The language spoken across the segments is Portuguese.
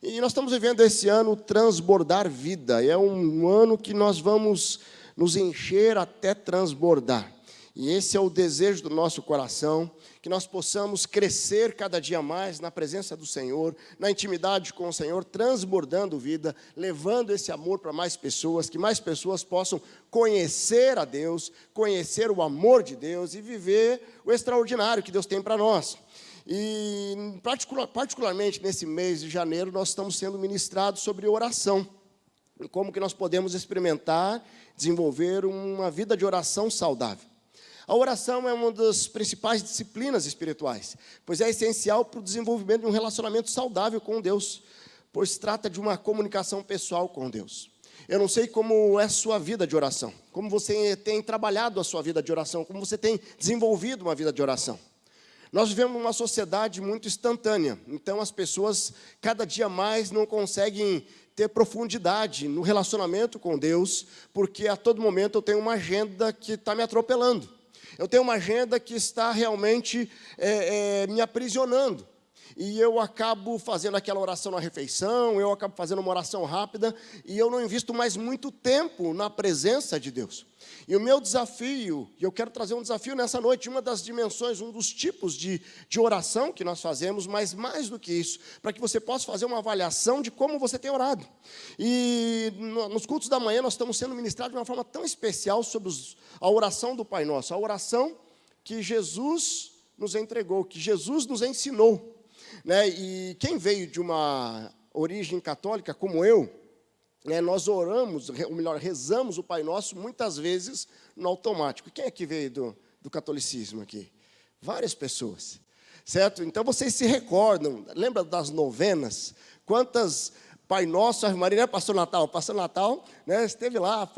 E nós estamos vivendo esse ano Transbordar Vida. É um ano que nós vamos nos encher até transbordar. E esse é o desejo do nosso coração, que nós possamos crescer cada dia mais na presença do Senhor, na intimidade com o Senhor, transbordando vida, levando esse amor para mais pessoas, que mais pessoas possam conhecer a Deus, conhecer o amor de Deus e viver o extraordinário que Deus tem para nós. E, particularmente nesse mês de janeiro, nós estamos sendo ministrados sobre oração. E como que nós podemos experimentar, desenvolver uma vida de oração saudável. A oração é uma das principais disciplinas espirituais, pois é essencial para o desenvolvimento de um relacionamento saudável com Deus, pois se trata de uma comunicação pessoal com Deus. Eu não sei como é a sua vida de oração, como você tem trabalhado a sua vida de oração, como você tem desenvolvido uma vida de oração. Nós vivemos numa sociedade muito instantânea, então as pessoas cada dia mais não conseguem ter profundidade no relacionamento com Deus, porque a todo momento eu tenho uma agenda que está me atropelando. Eu tenho uma agenda que está realmente me aprisionando. E eu acabo fazendo aquela oração na refeição, eu acabo fazendo uma oração rápida, e eu não invisto mais muito tempo na presença de Deus. E o meu desafio, e eu quero trazer um desafio nessa noite, uma das dimensões, um dos tipos de oração que nós fazemos, mas mais do que isso, para que você possa fazer uma avaliação de como você tem orado. E nos cultos da manhã nós estamos sendo ministrados de uma forma tão especial sobre a oração do Pai Nosso, a oração que Jesus nos entregou, que Jesus nos ensinou. Né? E quem veio de uma origem católica como eu, nós oramos, ou melhor, rezamos o Pai Nosso muitas vezes no automático. Quem é que veio do catolicismo aqui? Várias pessoas, certo? Então vocês se recordam, lembra das novenas? Quantas Pai Nosso, Ave Maria, né, Pastor Natal? Pastor Natal, né, esteve lá,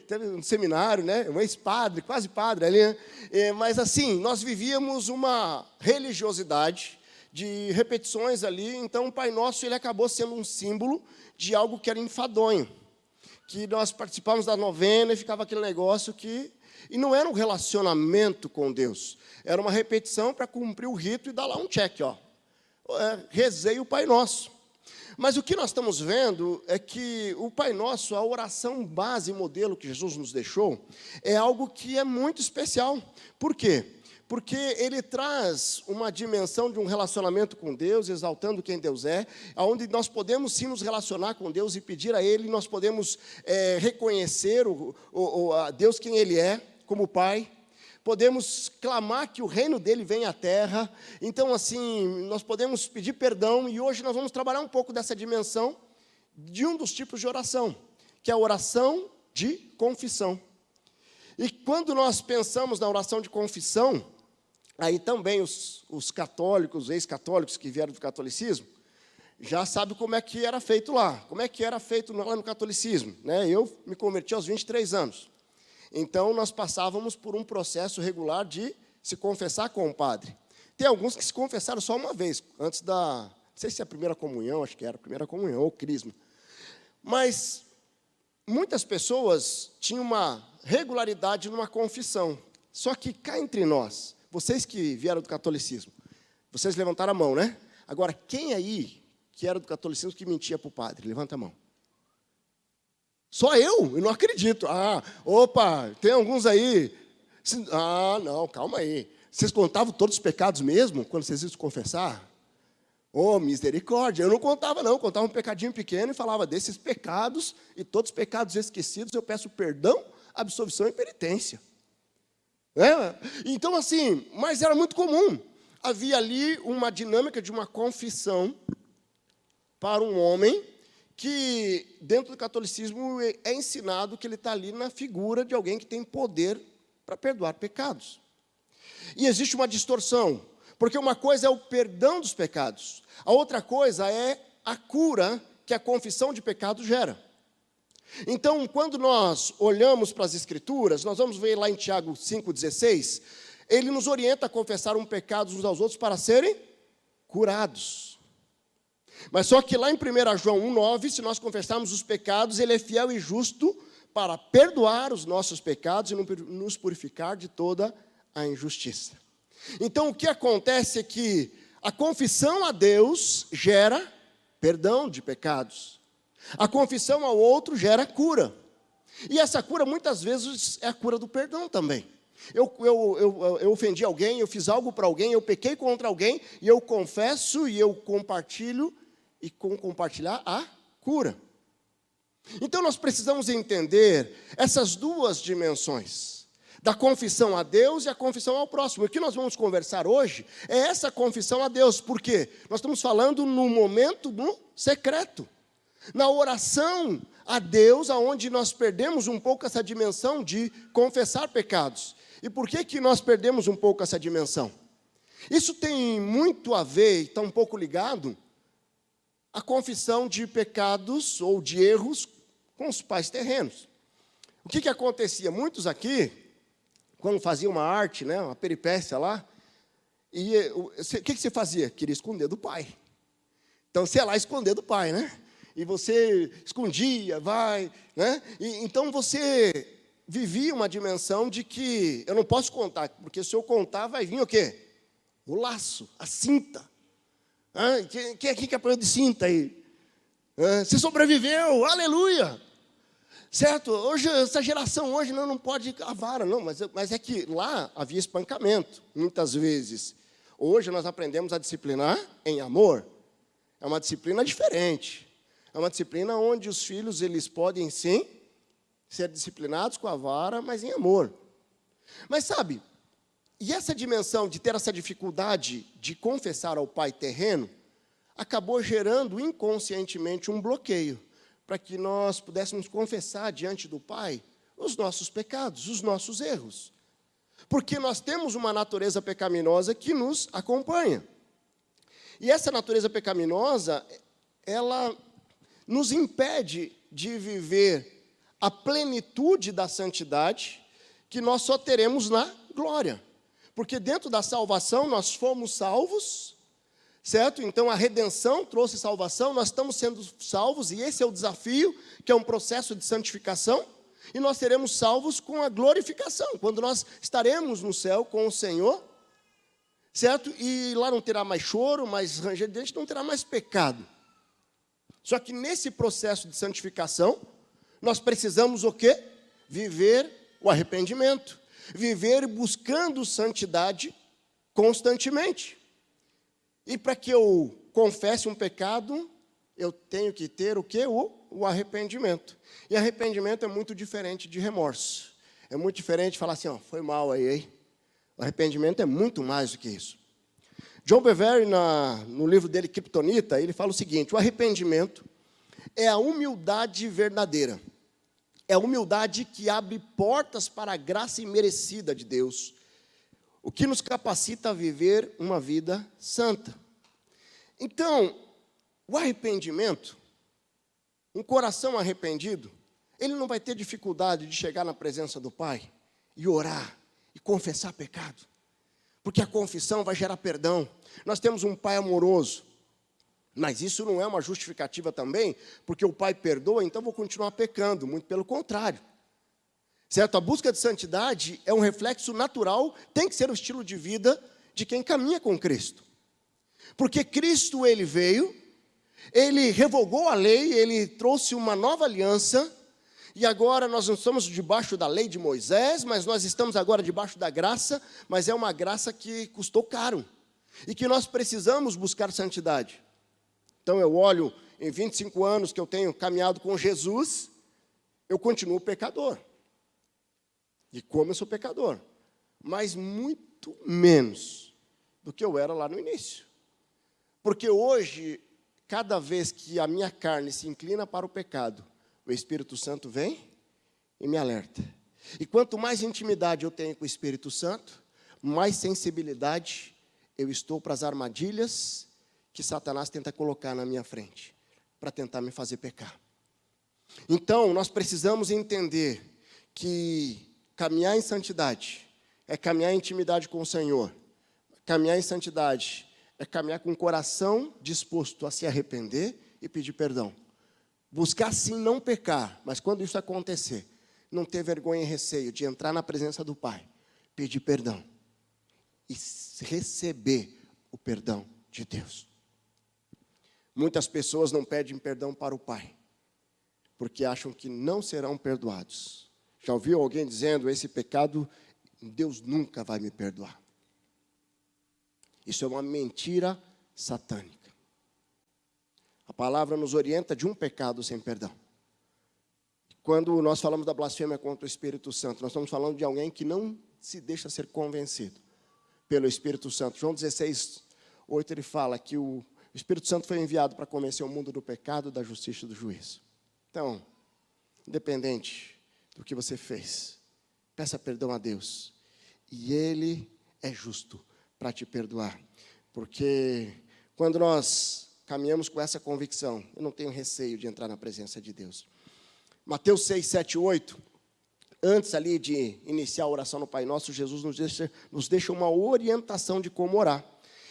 teve um seminário, né, um ex-padre, quase padre ali, né? Mas assim, nós vivíamos uma religiosidade de repetições ali, então o Pai Nosso ele acabou sendo um símbolo de algo que era enfadonho, que nós participávamos da novena e ficava aquele negócio que... E não era um relacionamento com Deus, era uma repetição para cumprir o rito e dar lá um check, ó. Rezei o Pai Nosso. Mas o que nós estamos vendo é que o Pai Nosso, a oração base, modelo que Jesus nos deixou, é algo que é muito especial. Por quê? Porque ele traz uma dimensão de um relacionamento com Deus, exaltando quem Deus é, onde nós podemos sim nos relacionar com Deus e pedir a Ele, nós podemos reconhecer a Deus quem Ele é, como Pai, podemos clamar que o reino dEle venha à terra, então assim, nós podemos pedir perdão, e hoje nós vamos trabalhar um pouco dessa dimensão de um dos tipos de oração, que é a oração de confissão. E quando nós pensamos na oração de confissão, aí também os católicos, ex-católicos que vieram do catolicismo, já sabem como é que era feito lá. Como é que era feito lá no catolicismo, né? Eu me converti aos 23 anos. Então, nós passávamos por um processo regular de se confessar com o padre. Tem alguns que se confessaram só uma vez, antes da... Não sei se é a primeira comunhão, acho que era a primeira comunhão, ou crisma. Mas muitas pessoas tinham uma regularidade numa confissão. Só que cá entre nós... Vocês que vieram do catolicismo, vocês levantaram a mão, né? Agora, quem aí que era do catolicismo que mentia para o padre? Levanta a mão. Só eu? Eu não acredito. Opa, tem alguns aí. Não, calma aí. Vocês contavam todos os pecados mesmo, quando vocês iam se confessar? Misericórdia. Eu não contava, não. Eu contava um pecadinho pequeno e falava desses pecados, e todos os pecados esquecidos, eu peço perdão, absolvição e penitência. Então assim, mas era muito comum. Havia ali uma dinâmica de uma confissão para um homem que, dentro do catolicismo, é ensinado que ele está ali na figura de alguém que tem poder para perdoar pecados. E existe uma distorção, porque uma coisa é o perdão dos pecados, a outra coisa é a cura que a confissão de pecado gera. Então, quando nós olhamos para as Escrituras, nós vamos ver lá em Tiago 5,16, ele nos orienta a confessar um pecado uns aos outros para serem curados. Mas só que lá em 1 João 1,9, se nós confessarmos os pecados, ele é fiel e justo para perdoar os nossos pecados e nos purificar de toda a injustiça. Então, o que acontece é que a confissão a Deus gera perdão de pecados. A confissão ao outro gera cura. E essa cura, muitas vezes, é a cura do perdão também. Eu ofendi alguém, eu fiz algo para alguém, eu pequei contra alguém, e eu confesso e eu compartilho, e com compartilhar, a cura. Então, nós precisamos entender essas duas dimensões, da confissão a Deus e a confissão ao próximo. O que nós vamos conversar hoje é essa confissão a Deus, porque nós estamos falando no momento no secreto, na oração a Deus, aonde nós perdemos um pouco essa dimensão de confessar pecados. E por que nós perdemos um pouco essa dimensão? Isso tem muito a ver, e está um pouco ligado, à confissão de pecados ou de erros com os pais terrenos. O que acontecia? Muitos aqui, quando faziam uma arte, né, uma peripécia lá, e o que você fazia? Queria esconder do pai. Então, você ia lá esconder do pai, né? E você escondia, né? Então, você vivia uma dimensão de que eu não posso contar, porque se eu contar, vai vir o quê? O laço, a cinta. Quem aqui que apanhou de cinta aí? Você sobreviveu, aleluia! Certo? Hoje, essa geração hoje não pode a vara, não, mas é que lá havia espancamento, muitas vezes. Hoje nós aprendemos a disciplinar em amor. É uma disciplina diferente. É uma disciplina onde os filhos, eles podem sim ser disciplinados com a vara, mas em amor. Mas sabe, e essa dimensão de ter essa dificuldade de confessar ao pai terreno, acabou gerando inconscientemente um bloqueio, para que nós pudéssemos confessar diante do Pai os nossos pecados, os nossos erros. Porque nós temos uma natureza pecaminosa que nos acompanha. E essa natureza pecaminosa, ela nos impede de viver a plenitude da santidade que nós só teremos na glória. Porque dentro da salvação nós fomos salvos, certo? Então a redenção trouxe salvação, nós estamos sendo salvos, e esse é o desafio, que é um processo de santificação, e nós seremos salvos com a glorificação, quando nós estaremos no céu com o Senhor, certo? E lá não terá mais choro, mais ranger de dente, não terá mais pecado. Só que nesse processo de santificação, nós precisamos o quê? Viver o arrependimento, viver buscando santidade constantemente. E para que eu confesse um pecado, eu tenho que ter o quê? O arrependimento. E arrependimento é muito diferente de remorso. É muito diferente de falar assim, foi mal aí, hein? O arrependimento é muito mais do que isso. John Bevere, no livro dele, Kryptonita, ele fala o seguinte: o arrependimento é a humildade verdadeira. É a humildade que abre portas para a graça imerecida de Deus, o que nos capacita a viver uma vida santa. Então, o arrependimento, um coração arrependido, ele não vai ter dificuldade de chegar na presença do Pai e orar e confessar pecado, porque a confissão vai gerar perdão. Nós temos um Pai amoroso, mas isso não é uma justificativa também, porque o Pai perdoa, então vou continuar pecando, muito pelo contrário. Certo? A busca de santidade é um reflexo natural, tem que ser o estilo de vida de quem caminha com Cristo. Porque Cristo, ele veio, ele revogou a lei, ele trouxe uma nova aliança, e agora nós não estamos debaixo da lei de Moisés, mas nós estamos agora debaixo da graça, mas é uma graça que custou caro, e que nós precisamos buscar santidade. Então eu olho, em 25 anos que eu tenho caminhado com Jesus, eu continuo pecador. E como eu sou pecador, mas muito menos do que eu era lá no início. Porque hoje, cada vez que a minha carne se inclina para o pecado, o Espírito Santo vem e me alerta. E quanto mais intimidade eu tenho com o Espírito Santo, mais sensibilidade eu estou para as armadilhas que Satanás tenta colocar na minha frente, para tentar me fazer pecar. Então, nós precisamos entender que caminhar em santidade é caminhar em intimidade com o Senhor. Caminhar em santidade é caminhar com o coração disposto a se arrepender e pedir perdão. Buscar sim não pecar, mas quando isso acontecer, não ter vergonha e receio de entrar na presença do Pai, pedir perdão e receber o perdão de Deus. Muitas pessoas não pedem perdão para o Pai, porque acham que não serão perdoados. Já ouviu alguém dizendo, esse pecado, Deus nunca vai me perdoar? Isso é uma mentira satânica. A palavra nos orienta de um pecado sem perdão. Quando nós falamos da blasfêmia contra o Espírito Santo, nós estamos falando de alguém que não se deixa ser convencido pelo Espírito Santo. João 16, 8, ele fala que o Espírito Santo foi enviado para convencer o mundo do pecado, da justiça e do juízo. Então, independente do que você fez, peça perdão a Deus. E Ele é justo para te perdoar. Porque quando nós caminhamos com essa convicção, eu não tenho receio de entrar na presença de Deus. Mateus 6, 7, 8, antes ali de iniciar a oração no Pai Nosso, Jesus nos deixa uma orientação de como orar.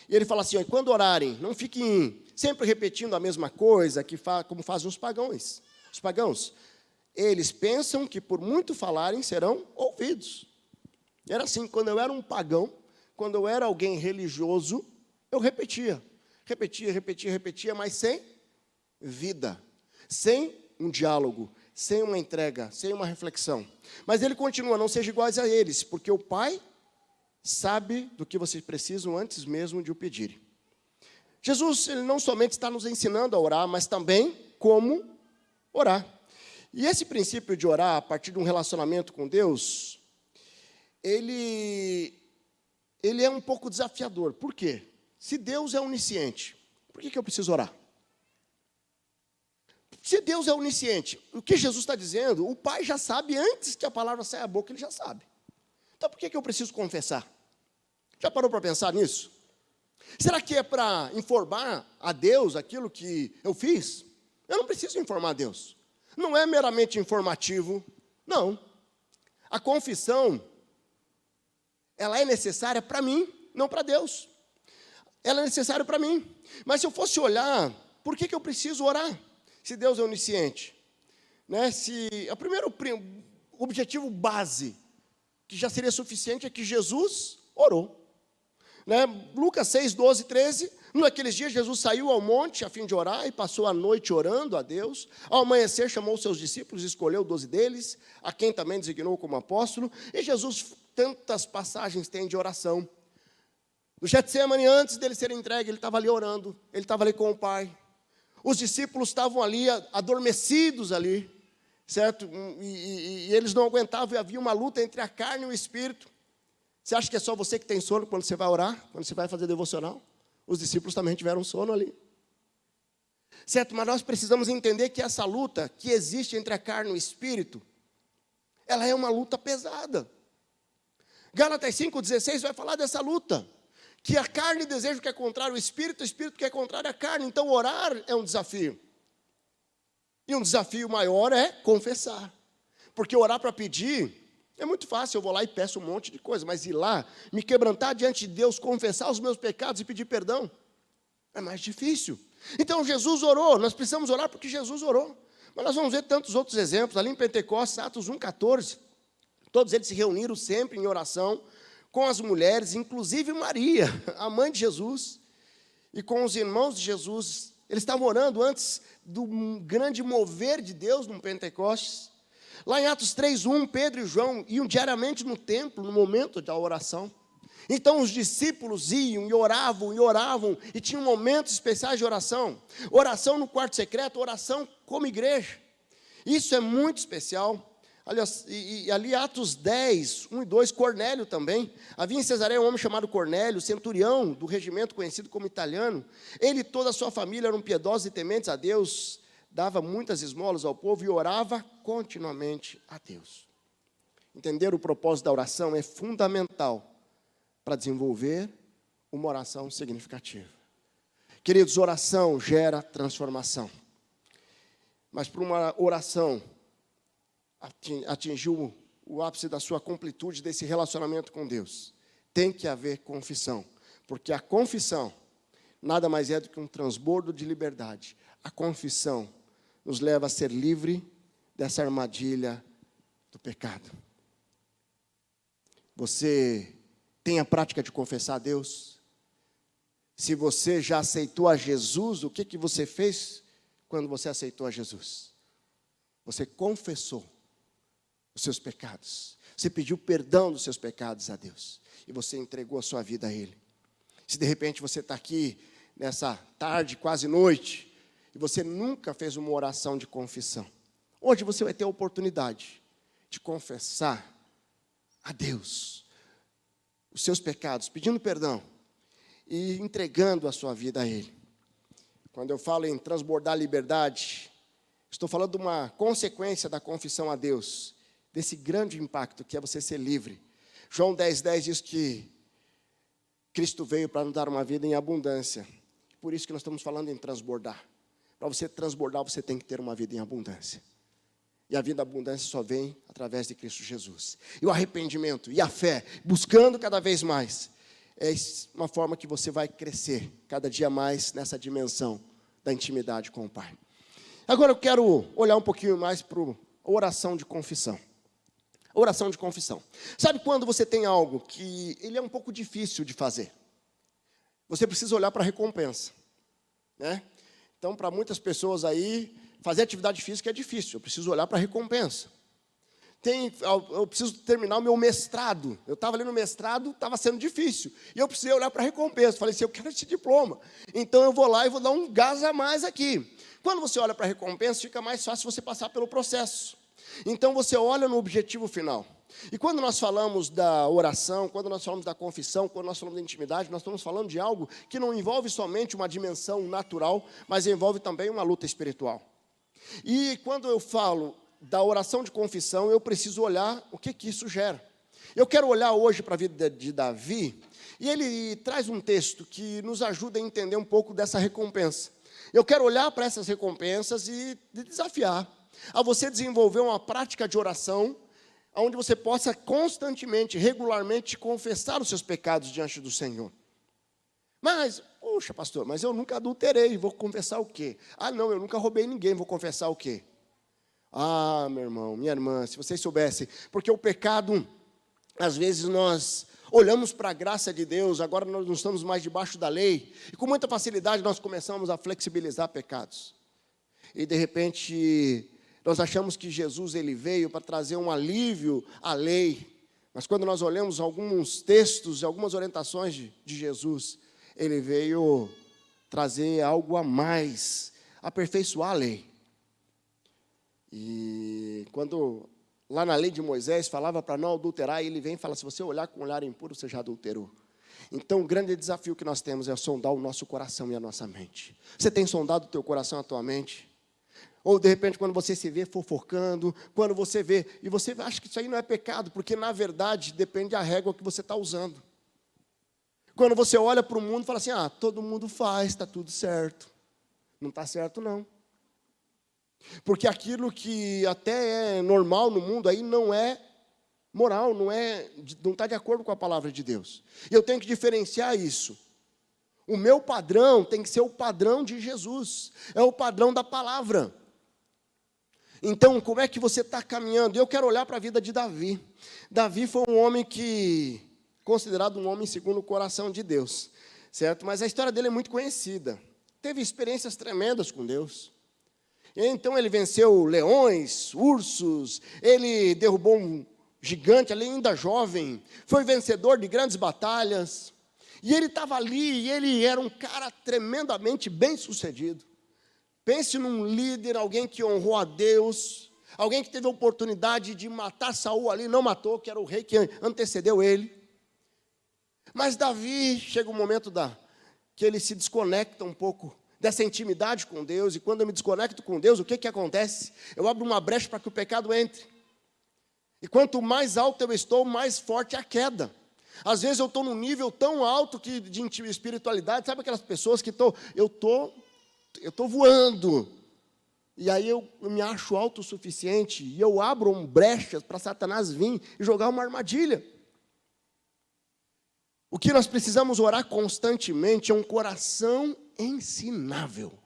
E ele fala assim, ó, quando orarem, não fiquem sempre repetindo a mesma coisa como fazem os pagãos. Os pagãos, eles pensam que por muito falarem serão ouvidos. Era assim, quando eu era um pagão, quando eu era alguém religioso, eu repetia, mas sem vida, sem um diálogo, sem uma entrega, sem uma reflexão. Mas ele continua, não sejam iguais a eles, porque o Pai sabe do que vocês precisam antes mesmo de o pedirem. Jesus, ele não somente está nos ensinando a orar, mas também como orar. E esse princípio de orar a partir de um relacionamento com Deus, ele é um pouco desafiador. Por quê? Se Deus é onisciente, por que eu preciso orar? Se Deus é onisciente, o que Jesus está dizendo, o Pai já sabe antes que a palavra saia da boca, Ele já sabe. Então por que eu preciso confessar? Já parou para pensar nisso? Será que é para informar a Deus aquilo que eu fiz? Eu não preciso informar a Deus. Não é meramente informativo, não. A confissão, ela é necessária para mim, não para Deus. Ela é necessária para mim. Mas se eu fosse olhar, por que eu preciso orar? Se Deus é onisciente. Né? O primeiro objetivo base, que já seria suficiente, é que Jesus orou. Né? Lucas 6, 12, 13, naqueles dias Jesus saiu ao monte a fim de orar e passou a noite orando a Deus. Ao amanhecer chamou seus discípulos e escolheu 12 deles, a quem também designou como apóstolo. E Jesus, tantas passagens tem de oração. No Getsemane, antes dele ser entregue, ele estava ali orando, ele estava ali com o Pai. Os discípulos estavam ali, adormecidos ali, certo? E eles não aguentavam, e havia uma luta entre a carne e o espírito. Você acha que é só você que tem sono quando você vai orar, quando você vai fazer devocional? Os discípulos também tiveram sono ali. Certo? Mas nós precisamos entender que essa luta que existe entre a carne e o espírito, ela é uma luta pesada. Gálatas 5,16 vai falar dessa luta. Que a carne deseja o que é contrário ao espírito, o espírito que é contrário à carne. Então orar é um desafio. E um desafio maior é confessar. Porque orar para pedir é muito fácil, eu vou lá e peço um monte de coisa, mas ir lá, me quebrantar diante de Deus, confessar os meus pecados e pedir perdão, é mais difícil. Então Jesus orou, nós precisamos orar porque Jesus orou. Mas nós vamos ver tantos outros exemplos, ali em Pentecostes, Atos 1,14, todos eles se reuniram sempre em oração, com as mulheres, inclusive Maria, a mãe de Jesus, e com os irmãos de Jesus. Eles estavam orando antes do grande mover de Deus no Pentecostes. Lá em Atos 3:1, Pedro e João iam diariamente no templo, no momento da oração. Então os discípulos iam e oravam, e tinham momentos especiais de oração. Oração no quarto secreto, oração como igreja. Isso é muito especial. Ali Atos 10, 1 e 2, Cornélio também. Havia em Cesareia um homem chamado Cornélio, centurião do regimento conhecido como italiano. Ele e toda a sua família eram piedosos e tementes a Deus, dava muitas esmolas ao povo e orava continuamente a Deus. Entender o propósito da oração é fundamental para desenvolver uma oração significativa. Queridos, oração gera transformação. Mas para uma oração atingiu o ápice da sua completude desse relacionamento com Deus, tem que haver confissão, porque a confissão nada mais é do que um transbordo de liberdade. A confissão nos leva a ser livre dessa armadilha do pecado. Você tem a prática de confessar a Deus? Se você já aceitou a Jesus, o que você fez quando você aceitou a Jesus? Você confessou os seus pecados. Você pediu perdão dos seus pecados a Deus. E você entregou a sua vida a Ele. Se de repente você está aqui nessa tarde, quase noite, e você nunca fez uma oração de confissão, hoje você vai ter a oportunidade de confessar a Deus os seus pecados, pedindo perdão e entregando a sua vida a Ele. Quando eu falo em transbordar liberdade, estou falando de uma consequência da confissão a Deus, desse grande impacto que é você ser livre. João 10:10 diz que Cristo veio para nos dar uma vida em abundância. Por isso que nós estamos falando em transbordar. Para você transbordar, você tem que ter uma vida em abundância. E a vida em abundância só vem através de Cristo Jesus. E o arrependimento e a fé, buscando cada vez mais, é uma forma que você vai crescer cada dia mais nessa dimensão da intimidade com o Pai. Agora eu quero olhar um pouquinho mais para a oração de confissão. Oração de confissão. Sabe quando você tem algo que ele é um pouco difícil de fazer? Você precisa olhar para a recompensa, né? Então, para muitas pessoas aí, fazer atividade física é difícil. Eu preciso olhar para a recompensa. Eu preciso terminar o meu mestrado. Eu estava ali no mestrado, estava sendo difícil. E eu precisei olhar para a recompensa. Falei assim, eu quero esse diploma. Então, eu vou lá e vou dar um gás a mais aqui. Quando você olha para a recompensa, fica mais fácil você passar pelo processo. Então, você olha no objetivo final. E quando nós falamos da oração, quando nós falamos da confissão, quando nós falamos da intimidade, nós estamos falando de algo que não envolve somente uma dimensão natural, mas envolve também uma luta espiritual. E quando eu falo da oração de confissão, eu preciso olhar o que isso gera. Eu quero olhar hoje para a vida de Davi, e ele traz um texto que nos ajuda a entender um pouco dessa recompensa. Eu quero olhar para essas recompensas e desafiar a você desenvolver uma prática de oração, onde você possa constantemente, regularmente, confessar os seus pecados diante do Senhor. Mas, puxa, pastor, mas eu nunca adulterei, vou confessar o quê? Ah, não, eu nunca roubei ninguém, vou confessar o quê? Ah, meu irmão, minha irmã, se vocês soubessem, porque o pecado, às vezes nós olhamos para a graça de Deus, agora nós não estamos mais debaixo da lei, e com muita facilidade nós começamos a flexibilizar pecados. E de repente, nós achamos que Jesus ele veio para trazer um alívio à lei, mas quando nós olhamos alguns textos, algumas orientações de Jesus, ele veio trazer algo a mais, aperfeiçoar a lei. E quando lá na lei de Moisés falava para não adulterar, ele vem e fala, se você olhar com um olhar impuro, você já adulterou. Então o grande desafio que nós temos é sondar o nosso coração e a nossa mente. Você tem sondado o teu coração e a tua mente? Ou de repente quando você se vê fofocando, quando você vê, e você acha que isso aí não é pecado, porque na verdade depende da régua que você está usando. Quando você olha para o mundo e fala assim, ah, todo mundo faz, está tudo certo. Não está certo não. Porque aquilo que até é normal no mundo aí não é moral, não está de acordo com a palavra de Deus. E eu tenho que diferenciar isso. O meu padrão tem que ser o padrão de Jesus, é o padrão da palavra. Então, como é que você está caminhando? Eu quero olhar para a vida de Davi. Davi foi um homem considerado um homem segundo o coração de Deus, certo? Mas a história dele é muito conhecida. Teve experiências tremendas com Deus. Então, ele venceu leões, ursos, ele derrubou um gigante ali ainda jovem, foi vencedor de grandes batalhas. E ele estava ali, e ele era um cara tremendamente bem-sucedido. Pense num líder, alguém que honrou a Deus, alguém que teve a oportunidade de matar Saul ali, não matou, que era o rei que antecedeu ele. Mas Davi, chega um momento que ele se desconecta um pouco dessa intimidade com Deus, e quando eu me desconecto com Deus, o que acontece? Eu abro uma brecha para que o pecado entre. E quanto mais alto eu estou, mais forte é a queda. Às vezes eu estou num nível tão alto de espiritualidade, sabe aquelas pessoas que eu estou voando, e aí eu me acho autossuficiente, e eu abro brechas para Satanás vir e jogar uma armadilha. O que nós precisamos orar constantemente é um coração ensinável.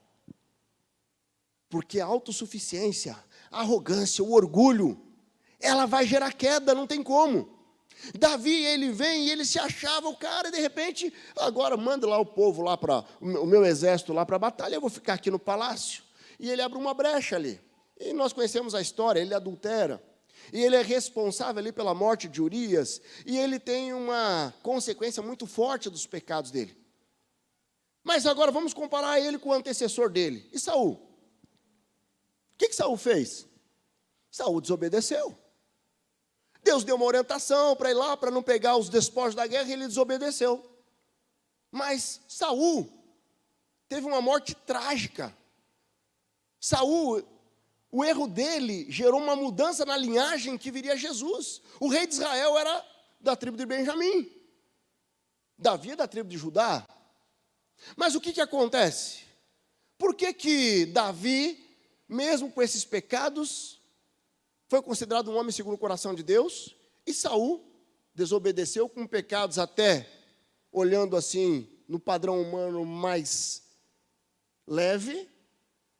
Porque a autossuficiência, a arrogância, o orgulho, ela vai gerar queda, não tem como. Davi, ele vem e ele se achava o cara, e de repente, agora manda lá o povo, lá para o meu exército lá para a batalha, eu vou ficar aqui no palácio. E ele abre uma brecha ali. E nós conhecemos a história, ele adultera. E ele é responsável ali pela morte de Urias, e ele tem uma consequência muito forte dos pecados dele. Mas agora vamos comparar ele com o antecessor dele. E Saul? O que Saul fez? Saul desobedeceu. Deus deu uma orientação para ir lá, para não pegar os despojos da guerra, e ele desobedeceu. Mas Saul teve uma morte trágica. Saul, o erro dele gerou uma mudança na linhagem que viria Jesus. O rei de Israel era da tribo de Benjamim. Davi é da tribo de Judá. Mas o que acontece? Por que Davi, mesmo com esses pecados, foi considerado um homem segundo o coração de Deus, e Saul desobedeceu com pecados até, olhando assim, no padrão humano mais leve,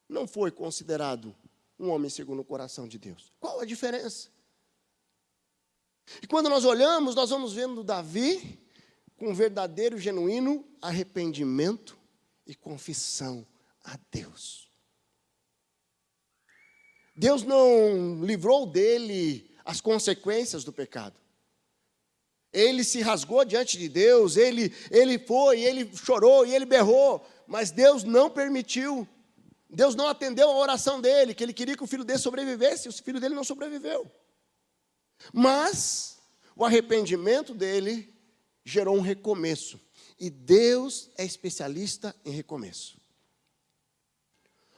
não foi considerado um homem segundo o coração de Deus? Qual a diferença? E quando nós olhamos, nós vamos vendo Davi com verdadeiro, genuíno arrependimento e confissão a Deus. Deus não livrou dele as consequências do pecado. Ele se rasgou diante de Deus, ele chorou e ele berrou, mas Deus não permitiu. Deus não atendeu a oração dele, que ele queria que o filho dele sobrevivesse, e o filho dele não sobreviveu. Mas o arrependimento dele gerou um recomeço, e Deus é especialista em recomeço.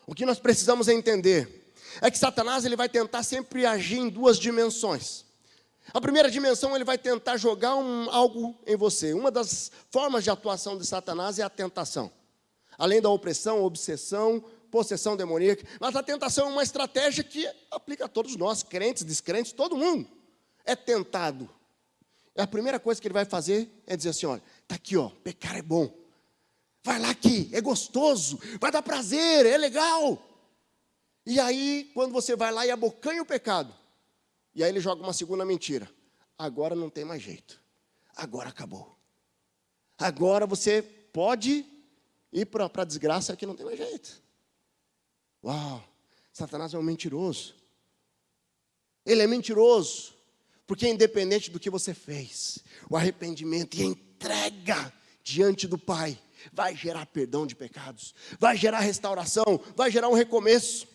O que nós precisamos entender é que Satanás ele vai tentar sempre agir em duas dimensões. A primeira dimensão, ele vai tentar jogar algo em você. Uma das formas de atuação de Satanás é a tentação. Além da opressão, obsessão, possessão demoníaca. Mas a tentação é uma estratégia que aplica a todos nós, crentes, descrentes, todo mundo é tentado. A primeira coisa que ele vai fazer é dizer assim, olha, está aqui, ó, pecar é bom. Vai lá que é gostoso, vai dar prazer, é legal. E aí, quando você vai lá e abocanha o pecado, e aí ele joga uma segunda mentira. Agora não tem mais jeito. Agora acabou. Agora você pode ir para a desgraça que não tem mais jeito. Uau, Satanás é um mentiroso. Ele é mentiroso, porque independente do que você fez, o arrependimento e a entrega diante do Pai vai gerar perdão de pecados, vai gerar restauração, vai gerar um recomeço.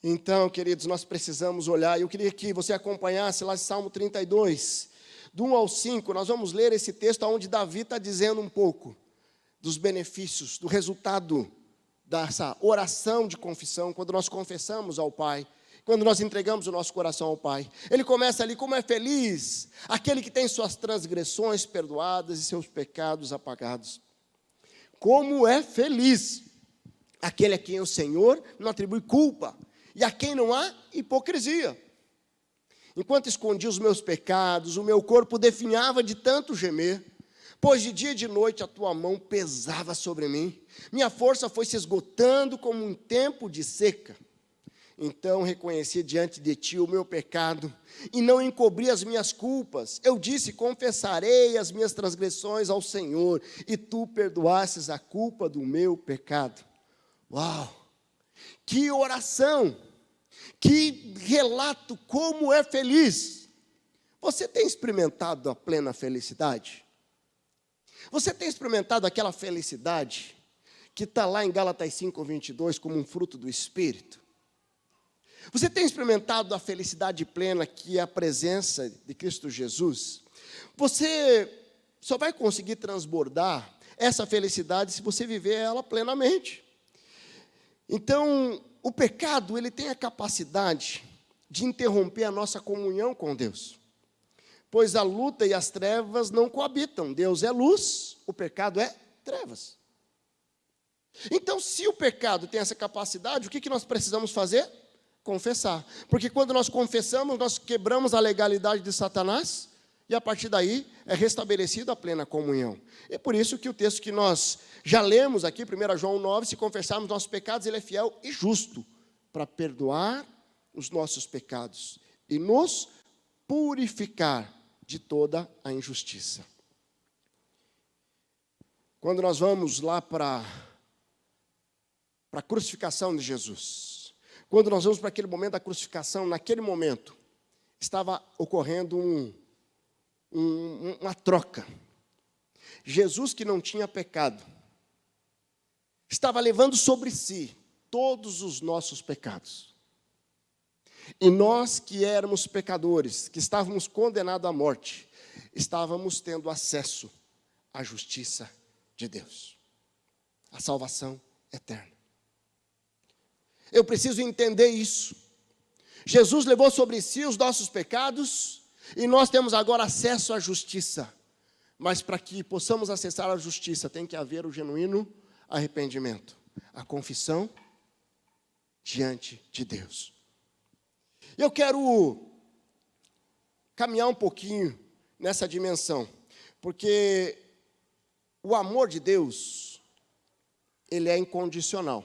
Então, queridos, nós precisamos olhar, e eu queria que você acompanhasse lá em Salmo 32, do 1 ao 5, nós vamos ler esse texto onde Davi está dizendo um pouco dos benefícios, do resultado dessa oração de confissão, quando nós confessamos ao Pai, quando nós entregamos o nosso coração ao Pai. Ele começa ali, como é feliz aquele que tem suas transgressões perdoadas e seus pecados apagados. Como é feliz aquele a quem o Senhor não atribui culpa, e a quem não há hipocrisia. Enquanto escondia os meus pecados, o meu corpo definhava de tanto gemer, pois de dia e de noite a tua mão pesava sobre mim. Minha força foi se esgotando como um tempo de seca. Então reconheci diante de ti o meu pecado, e não encobri as minhas culpas. Eu disse, confessarei as minhas transgressões ao Senhor, e tu perdoastes a culpa do meu pecado. Uau! Que oração, que relato, como é feliz. Você tem experimentado a plena felicidade? Você tem experimentado aquela felicidade que está lá em Gálatas 5:22 como um fruto do Espírito? Você tem experimentado a felicidade plena que é a presença de Cristo Jesus? Você só vai conseguir transbordar essa felicidade se você viver ela plenamente. Então, o pecado, ele tem a capacidade de interromper a nossa comunhão com Deus. Pois a luta e as trevas não coabitam. Deus é luz, o pecado é trevas. Então, se o pecado tem essa capacidade, o que nós precisamos fazer? Confessar. Porque quando nós confessamos, nós quebramos a legalidade de Satanás, e a partir daí é restabelecida a plena comunhão. É por isso que o texto que nós já lemos aqui, 1 João 9, se confessarmos nossos pecados, ele é fiel e justo para perdoar os nossos pecados e nos purificar de toda a injustiça. Quando nós vamos lá para a crucificação de Jesus, quando nós vamos para aquele momento da crucificação, naquele momento, estava ocorrendo uma troca. Jesus, que não tinha pecado, estava levando sobre si todos os nossos pecados. E nós que éramos pecadores, que estávamos condenados à morte, estávamos tendo acesso à justiça de Deus, à salvação eterna. Eu preciso entender isso. Jesus levou sobre si os nossos pecados e nós temos agora acesso à justiça. Mas para que possamos acessar a justiça, tem que haver o genuíno arrependimento, a confissão diante de Deus. Eu quero caminhar um pouquinho nessa dimensão, porque o amor de Deus, ele é incondicional.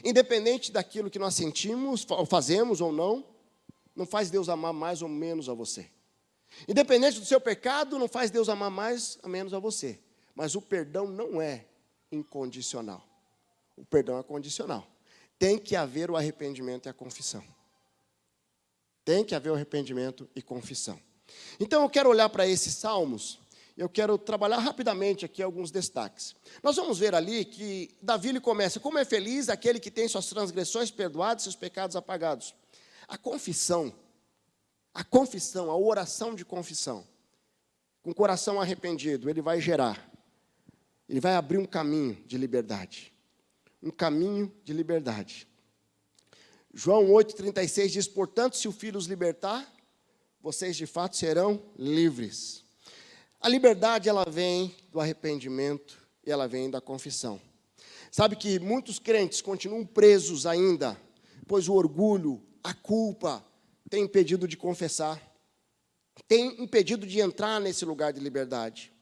Independente daquilo que nós sentimos, fazemos ou não faz Deus amar mais ou menos a você. Independente do seu pecado, não faz Deus amar mais ou menos a você. Mas o perdão não é incondicional. O perdão é condicional. Tem que haver o arrependimento e a confissão. Tem que haver o arrependimento e confissão. Então eu quero olhar para esses salmos. Eu quero trabalhar rapidamente aqui alguns destaques. Nós vamos ver ali que Davi ele começa: como é feliz aquele que tem suas transgressões perdoadas e seus pecados apagados. A confissão, a oração de confissão, com o coração arrependido, ele vai abrir um caminho de liberdade. Um caminho de liberdade. João 8,36 diz: portanto, se o Filho os libertar, vocês de fato serão livres. A liberdade, ela vem do arrependimento e ela vem da confissão. Sabe que muitos crentes continuam presos ainda, pois o orgulho, a culpa, tem impedido de confessar, tem impedido de entrar nesse lugar de liberdade.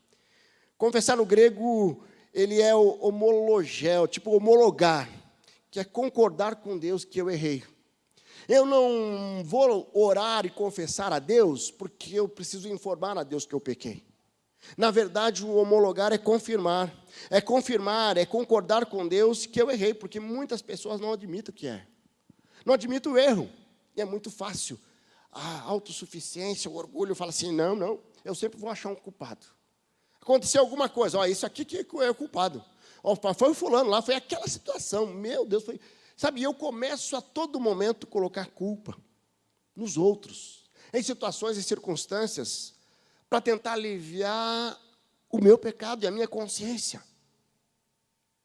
Confessar no grego, ele é o homologel, tipo homologar, que é concordar com Deus que eu errei. Eu não vou orar e confessar a Deus, porque eu preciso informar a Deus que eu pequei. Na verdade, o homologar é confirmar, é concordar com Deus que eu errei, porque muitas pessoas não admitem o que é. Não admitem o erro, e é muito fácil. A autossuficiência, o orgulho, fala assim: não, eu sempre vou achar um culpado. Aconteceu alguma coisa, isso aqui que é o culpado. Foi o fulano lá, foi aquela situação, meu Deus, foi... Sabe, eu começo a todo momento colocar culpa nos outros, em situações e circunstâncias, para tentar aliviar o meu pecado e a minha consciência.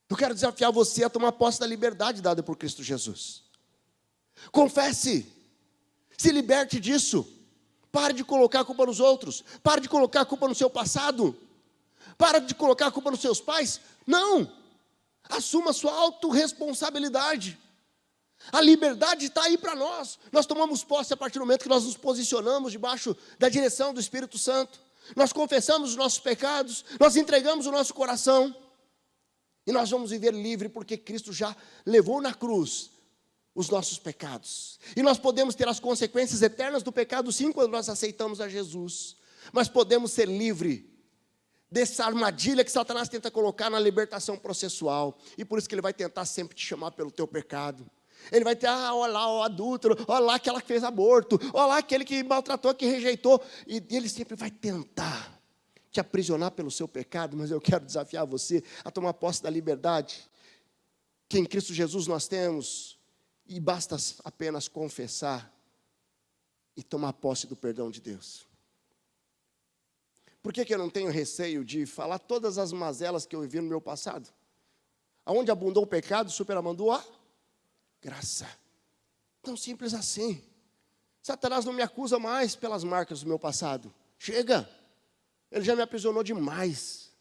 Eu quero desafiar você a tomar posse da liberdade dada por Cristo Jesus. Confesse, se liberte disso. Pare de colocar a culpa nos outros, pare de colocar a culpa no seu passado, pare de colocar a culpa nos seus pais. Não, assuma a sua autorresponsabilidade. A liberdade está aí para nós. Nós tomamos posse a partir do momento que nós nos posicionamos debaixo da direção do Espírito Santo. Nós confessamos os nossos pecados, nós entregamos o nosso coração. E nós vamos viver livre porque Cristo já levou na cruz os nossos pecados. E nós podemos ter as consequências eternas do pecado sim, quando nós aceitamos a Jesus. Mas podemos ser livres dessa armadilha que Satanás tenta colocar na libertação processual. E por isso que ele vai tentar sempre te chamar pelo teu pecado. Ele vai ter, olha lá o adúltero, olha lá aquela que fez aborto, olha lá aquele que maltratou, que rejeitou. E ele sempre vai tentar te aprisionar pelo seu pecado, mas eu quero desafiar você a tomar posse da liberdade que em Cristo Jesus nós temos, e basta apenas confessar e tomar posse do perdão de Deus. Por que eu não tenho receio de falar todas as mazelas que eu vivi no meu passado? Aonde abundou o pecado, superabundou a graça. Tão simples assim. Satanás não me acusa mais pelas marcas do meu passado. Chega. Ele já me aprisionou demais.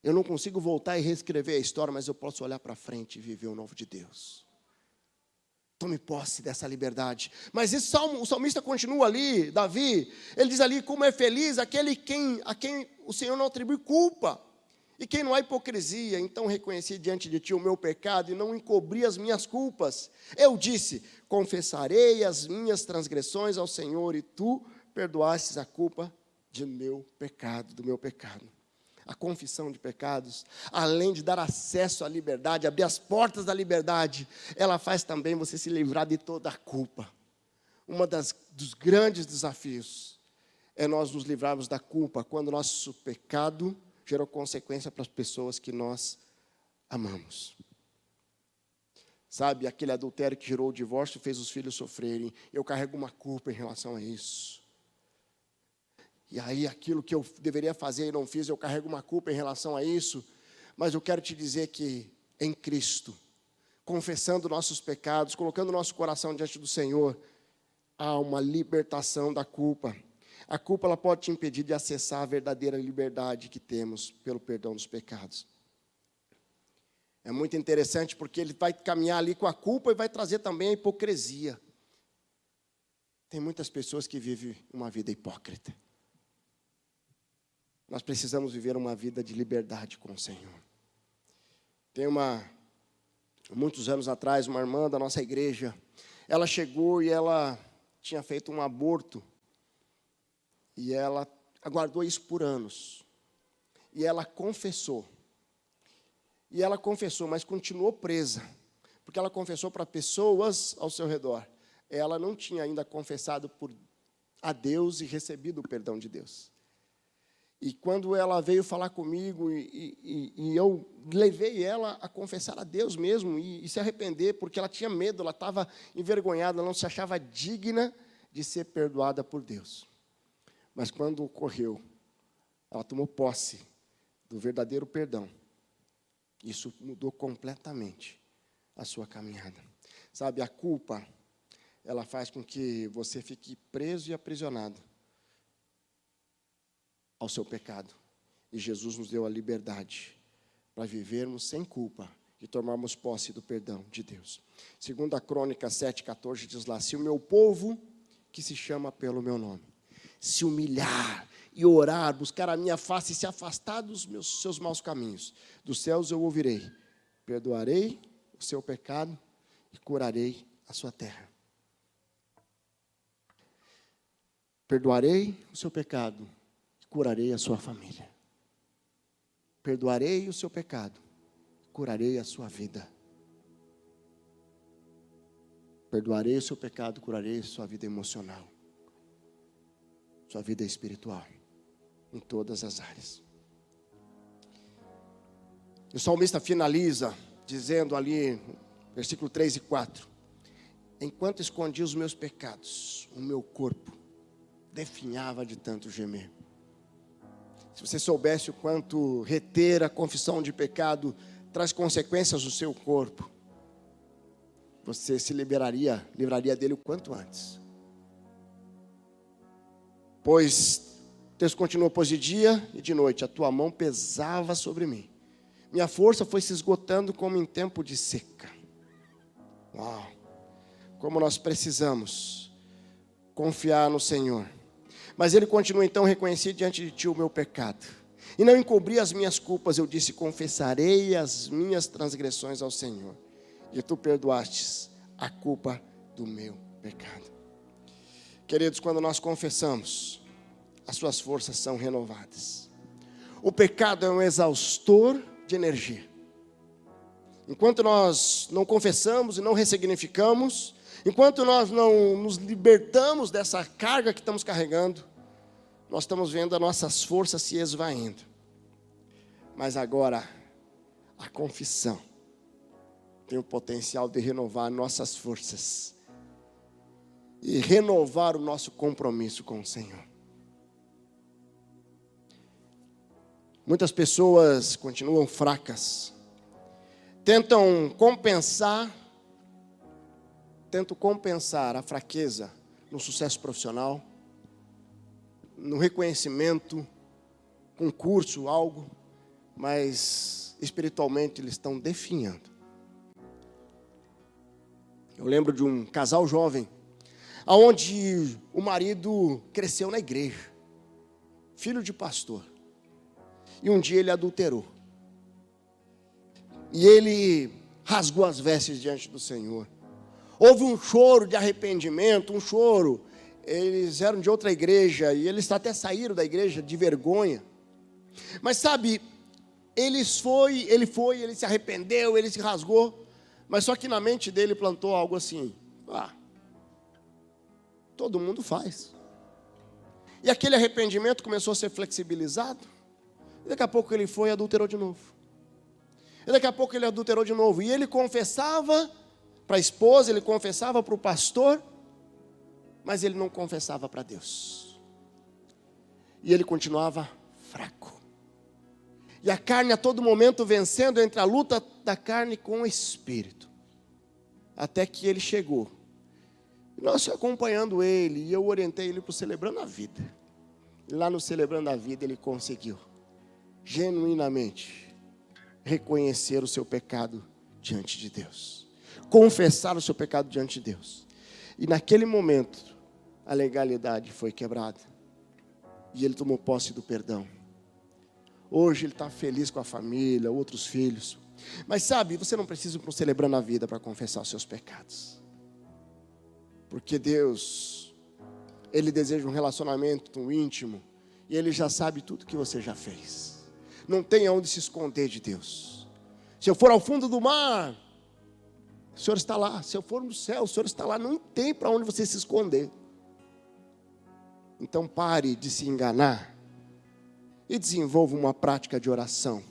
Eu não consigo voltar e reescrever a história, mas eu posso olhar para frente e viver o novo de Deus. Tome posse dessa liberdade. Mas esse salmo, o salmista continua ali, Davi, ele diz ali: como é feliz aquele a quem o Senhor não atribui culpa, e quem não há hipocrisia. Então reconheci diante de ti o meu pecado, e não encobri as minhas culpas. Eu disse: confessarei as minhas transgressões ao Senhor, e tu perdoastes a culpa do meu pecado. A confissão de pecados, além de dar acesso à liberdade, abrir as portas da liberdade, ela faz também você se livrar de toda a culpa. Dos grandes desafios é nós nos livrarmos da culpa quando nosso pecado gerou consequência para as pessoas que nós amamos. Sabe, aquele adultério que gerou o divórcio fez os filhos sofrerem. Eu carrego uma culpa em relação a isso. E aí, aquilo que eu deveria fazer e não fiz, eu carrego uma culpa em relação a isso. Mas eu quero te dizer que em Cristo, confessando nossos pecados, colocando nosso coração diante do Senhor, há uma libertação da culpa. A culpa ela pode te impedir de acessar a verdadeira liberdade que temos pelo perdão dos pecados. É muito interessante porque ele vai caminhar ali com a culpa e vai trazer também a hipocrisia. Tem muitas pessoas que vivem uma vida hipócrita. Nós precisamos viver uma vida de liberdade com o Senhor. Muitos anos atrás, uma irmã da nossa igreja, ela chegou e ela tinha feito um aborto. E ela aguardou isso por anos. E ela confessou. Mas continuou presa. Porque ela confessou para pessoas ao seu redor. Ela não tinha ainda confessado a Deus e recebido o perdão de Deus. E quando ela veio falar comigo, e eu levei ela a confessar a Deus mesmo, e se arrepender, porque ela tinha medo, ela estava envergonhada, ela não se achava digna de ser perdoada por Deus. Mas quando ocorreu, ela tomou posse do verdadeiro perdão. Isso mudou completamente a sua caminhada. Sabe, a culpa, ela faz com que você fique preso e aprisionado ao seu pecado. E Jesus nos deu a liberdade para vivermos sem culpa e tomarmos posse do perdão de Deus. 2 Crônicas 7,14 diz lá: se o meu povo, que se chama pelo meu nome, se humilhar e orar, buscar a minha face e se afastar dos seus maus caminhos, dos céus eu ouvirei, perdoarei o seu pecado e curarei a sua terra. Perdoarei o seu pecado, curarei a sua família. Perdoarei o seu pecado, curarei a sua vida. Perdoarei o seu pecado, curarei a sua vida emocional, sua vida espiritual, em todas as áreas. O salmista finaliza dizendo ali, versículo 3 e 4: enquanto escondia os meus pecados, o meu corpo definhava de tanto gemer. Se você soubesse o quanto reter a confissão de pecado traz consequências no seu corpo, você se livraria dele o quanto antes. Pois, Deus continua, pois de dia e de noite a tua mão pesava sobre mim. Minha força foi se esgotando como em tempo de seca. Uau! Como nós precisamos confiar no Senhor. Mas ele continua então: reconheci diante de ti o meu pecado, e não encobri as minhas culpas. Eu disse: confessarei as minhas transgressões ao Senhor, e tu perdoastes a culpa do meu pecado. Queridos, quando nós confessamos, as suas forças são renovadas. O pecado é um exaustor de energia. Enquanto nós não confessamos e não ressignificamos, enquanto nós não nos libertamos dessa carga que estamos carregando, nós estamos vendo as nossas forças se esvaindo. Mas agora, a confissão tem o potencial de renovar nossas forças e renovar o nosso compromisso com o Senhor. Muitas pessoas continuam fracas, tentam compensar a fraqueza no sucesso profissional, no reconhecimento, concurso, algo, mas espiritualmente eles estão definhando. Eu lembro de um casal jovem, onde o marido cresceu na igreja, filho de pastor, e um dia ele adulterou. E ele rasgou as vestes diante do Senhor. Houve um choro de arrependimento, um choro eles eram de outra igreja, e eles até saíram da igreja de vergonha. Mas sabe, ele se arrependeu, ele se rasgou, mas só que na mente dele plantou algo assim: todo mundo faz. E aquele arrependimento começou a ser flexibilizado, e daqui a pouco ele foi e adulterou de novo. E daqui a pouco ele adulterou de novo, e ele confessava para a esposa, ele confessava para o pastor, mas ele não confessava para Deus. E ele continuava fraco. E a carne a todo momento vencendo entre a luta da carne com o espírito. Até que ele chegou. E nós acompanhando ele, e eu orientei ele para o Celebrando a Vida. E lá no Celebrando a Vida ele conseguiu, genuinamente, reconhecer o seu pecado diante de Deus. Confessar o seu pecado diante de Deus. E naquele momento, a legalidade foi quebrada. E ele tomou posse do perdão. Hoje ele está feliz com a família, outros filhos. Mas sabe, você não precisa ir para um Celebrando a Vida para confessar os seus pecados. Porque Deus, Ele deseja um relacionamento íntimo. E Ele já sabe tudo que você já fez. Não tem aonde se esconder de Deus. Se eu for ao fundo do mar, o Senhor está lá. Se eu for no céu, o Senhor está lá. Não tem para onde você se esconder. Então pare de se enganar e desenvolva uma prática de oração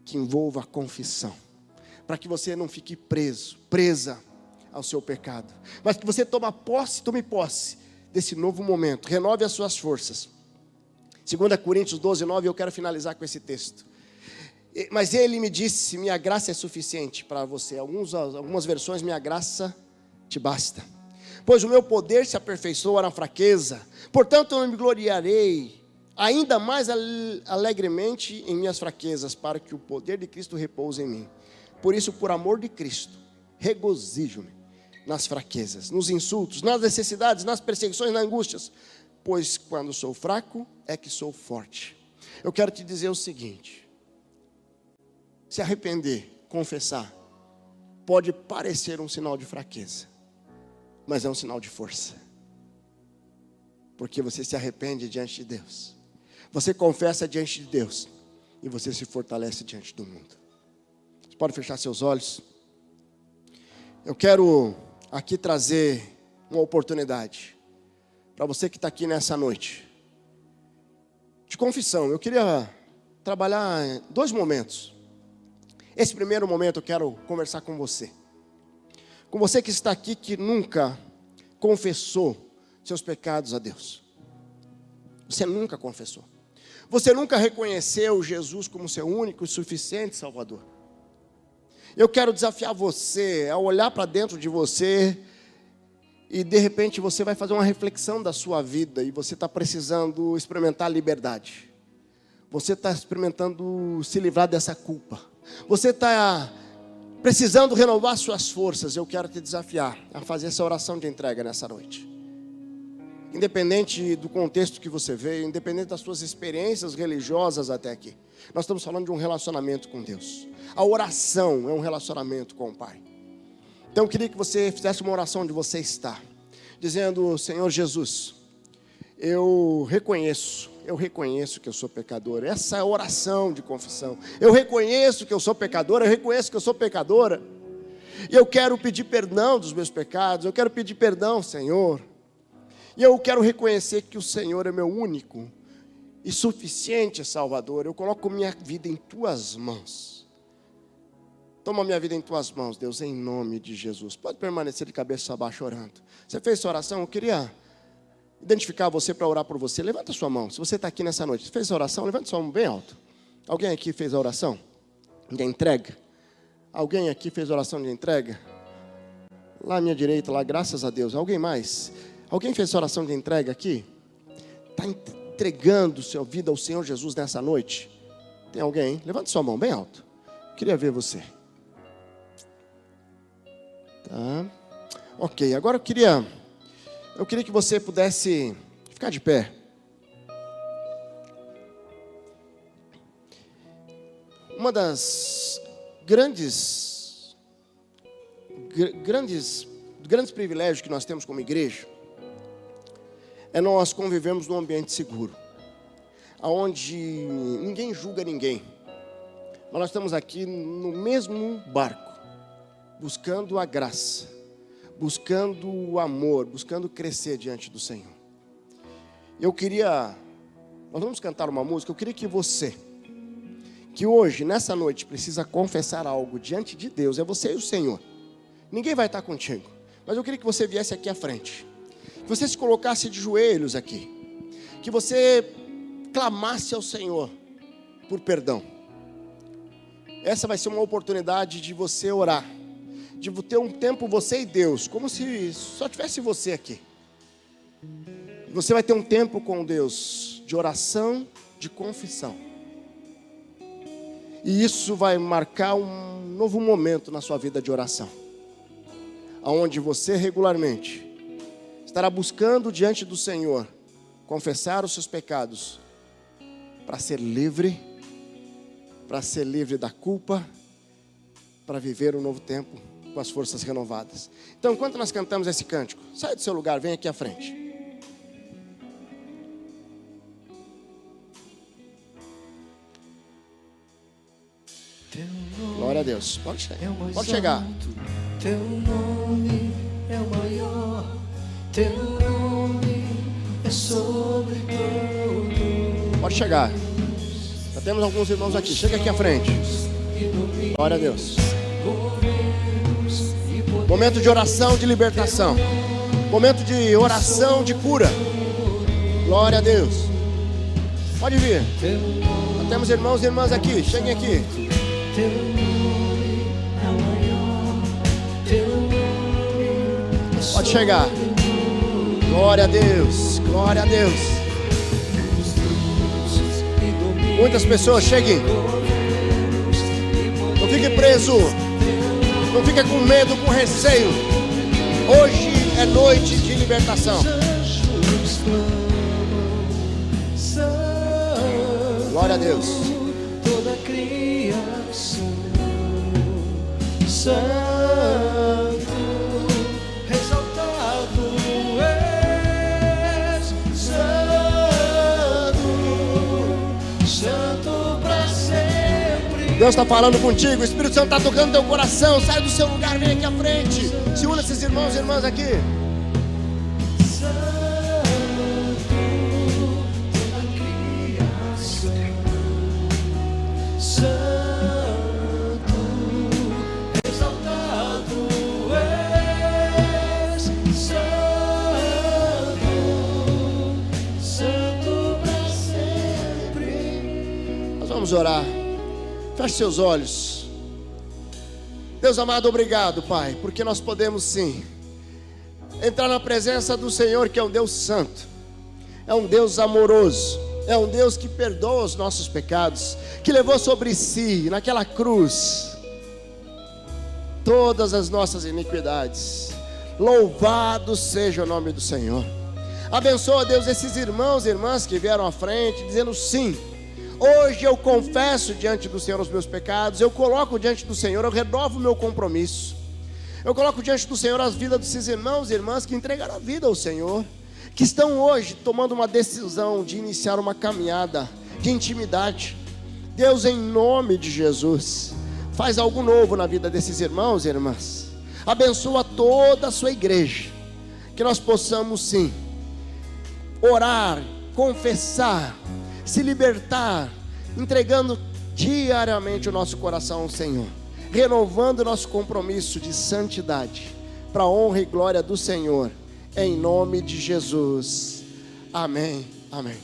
que envolva a confissão, para que você não fique presa ao seu pecado, mas que você tome posse desse novo momento, renove as suas forças. 2 Coríntios 12:9, eu quero finalizar com esse texto. Mas ele me disse: minha graça é suficiente para você. Algumas versões, minha graça te basta, pois o meu poder se aperfeiçoa na fraqueza. Portanto eu me gloriarei ainda mais alegremente em minhas fraquezas, para que o poder de Cristo repouse em mim. Por isso, por amor de Cristo, regozijo-me nas fraquezas, nos insultos, nas necessidades, nas perseguições, nas angústias, pois quando sou fraco é que sou forte. Eu quero te dizer o seguinte: se arrepender, confessar, pode parecer um sinal de fraqueza, mas é um sinal de força, porque você se arrepende diante de Deus, você confessa diante de Deus, e você se fortalece diante do mundo. Você pode fechar seus olhos. Eu quero aqui trazer uma oportunidade para você que está aqui nessa noite de confissão. Eu queria trabalhar em 2 momentos. Esse primeiro momento eu quero conversar com você que está aqui, que nunca confessou seus pecados a Deus. Você nunca confessou. Você nunca reconheceu Jesus como seu único e suficiente Salvador. Eu quero desafiar você a olhar para dentro de você, e de repente você vai fazer uma reflexão da sua vida, e você está precisando experimentar a liberdade. Você está experimentando se livrar dessa culpa. Você está precisando renovar suas forças. Eu quero te desafiar a fazer essa oração de entrega nessa noite. Independente do contexto que você veio, independente das suas experiências religiosas até aqui, nós estamos falando de um relacionamento com Deus. A oração é um relacionamento com o Pai. Então eu queria que você fizesse uma oração onde você está, dizendo: Senhor Jesus, eu reconheço que eu sou pecador. Essa é a oração de confissão. Eu reconheço que eu sou pecador, eu reconheço que eu sou pecadora, e eu quero pedir perdão dos meus pecados. Eu quero pedir perdão, Senhor, e eu quero reconhecer que o Senhor é meu único e suficiente Salvador. Eu coloco minha vida em Tuas mãos. Toma minha vida em Tuas mãos, Deus, em nome de Jesus. Pode permanecer de cabeça abaixo orando. Você fez sua oração? Eu queria identificar você para orar por você. Levanta a sua mão. Se você está aqui nessa noite, você fez a oração, levanta a sua mão bem alto. Alguém aqui fez a oração de entrega? Alguém aqui fez a oração de entrega? Lá à minha direita, lá, graças a Deus. Alguém mais? Alguém fez a oração de entrega aqui? Está entregando sua vida ao Senhor Jesus nessa noite? Tem alguém? Levanta sua mão bem alto. Queria ver você. Tá. Ok, agora eu queria que você pudesse ficar de pé. Uma das grandes privilégios que nós temos como igreja é nós convivemos num ambiente seguro, onde ninguém julga ninguém, mas nós estamos aqui no mesmo barco, buscando a graça, buscando o amor, buscando crescer diante do Senhor. Nós vamos cantar uma música. Eu queria que você, que hoje, nessa noite, precisa confessar algo diante de Deus, é você e o Senhor. Ninguém vai estar contigo, mas eu queria que você viesse aqui à frente, que você se colocasse de joelhos aqui, que você clamasse ao Senhor por perdão. Essa vai ser uma oportunidade de você orar, de ter um tempo você e Deus, como se só tivesse você aqui. Você vai ter um tempo com Deus de oração, de confissão. E isso vai marcar um novo momento na sua vida de oração, onde você regularmente estará buscando diante do Senhor confessar os seus pecados, para ser livre da culpa, para viver um novo tempo com as forças renovadas. Então, enquanto nós cantamos esse cântico, sai do seu lugar, vem aqui à frente. Glória a Deus. Pode chegar. Teu nome é o maior. Teu nome é sobre todo. Pode chegar. Já temos alguns irmãos aqui. Chega aqui à frente. Glória a Deus. Momento de oração, de libertação. Momento de oração, de cura. Glória a Deus. Pode vir. Já temos irmãos e irmãs aqui. Cheguem aqui. Teu nome é o maior. Teu nome é sobre. Pode chegar. Glória a Deus. Glória a Deus. Muitas pessoas, cheguem. Não fique preso. Não fique com medo, com receio. Hoje é noite de libertação. Glória a Deus. Toda criação, santo, exaltado és, santo para sempre. Deus está falando contigo, o Espírito Santo está tocando teu coração. Sai do seu lugar, vem aqui à frente. Se une a esses irmãos e irmãs aqui. Vamos orar. Feche seus olhos. Deus amado, obrigado, Pai, porque nós podemos sim entrar na presença do Senhor, que é um Deus santo, é um Deus amoroso, é um Deus que perdoa os nossos pecados, que levou sobre si, naquela cruz, todas as nossas iniquidades. Louvado seja o nome do Senhor. Abençoa, Deus, esses irmãos e irmãs que vieram à frente, dizendo sim. Hoje eu confesso diante do Senhor os meus pecados, eu coloco diante do Senhor, eu renovo o meu compromisso. Eu coloco diante do Senhor as vidas desses irmãos e irmãs que entregaram a vida ao Senhor, que estão hoje tomando uma decisão de iniciar uma caminhada de intimidade. Deus, em nome de Jesus, faz algo novo na vida desses irmãos e irmãs. Abençoa toda a sua igreja, que nós possamos sim orar, confessar, se libertar, entregando diariamente o nosso coração ao Senhor, renovando o nosso compromisso de santidade, para a honra e glória do Senhor, em nome de Jesus. Amém, amém.